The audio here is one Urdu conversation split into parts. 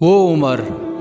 وہ عمر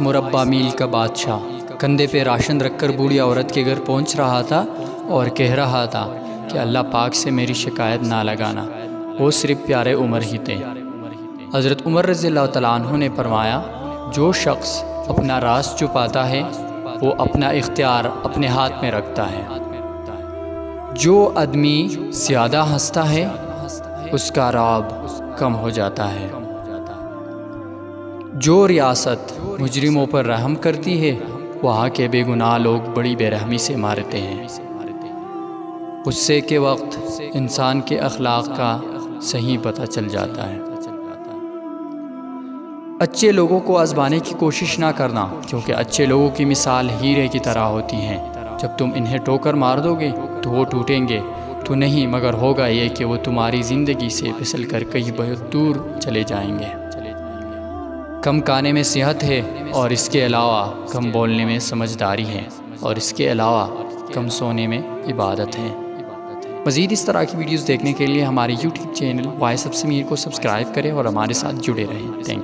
مربع میل کا بادشاہ کندھے پہ راشن رکھ کر بوڑھی عورت کے گھر پہنچ رہا تھا اور کہہ رہا تھا کہ اللہ پاک سے میری شکایت نہ لگانا، وہ صرف پیارے عمر ہی تھے۔ حضرت عمر رضی اللہ تعالیٰ عنہ نے فرمایا، جو شخص اپنا راز چھپاتا ہے وہ اپنا اختیار اپنے ہاتھ میں رکھتا ہے۔ جو آدمی زیادہ ہنستا ہے اس کا رعب کم ہو جاتا ہے۔ جو ریاست مجرموں پر رحم کرتی ہے وہاں کے بے گناہ لوگ بڑی بے رحمی سے مارتے ہیں۔ غصے کے وقت انسان کے اخلاق کا صحیح پتہ چل جاتا ہے۔ اچھے لوگوں کو آزمانے کی کوشش نہ کرنا، کیونکہ اچھے لوگوں کی مثال ہیرے کی طرح ہوتی ہیں۔ جب تم انہیں ٹوکر مار دو گے تو وہ ٹوٹیں گے تو نہیں، مگر ہوگا یہ کہ وہ تمہاری زندگی سے پھسل کر کہیں بہت دور چلے جائیں گے۔ کم کھانے میں صحت ہے، اور اس کے علاوہ کم بولنے میں سمجھداری ہے، اور اس کے علاوہ کم سونے میں عبادت ہے۔ مزید اس طرح کی ویڈیوز دیکھنے کے لیے ہمارے YouTube channel voice of Sameer کو سبسکرائب کریں اور ہمارے ساتھ جڑے رہیں۔ Thank you.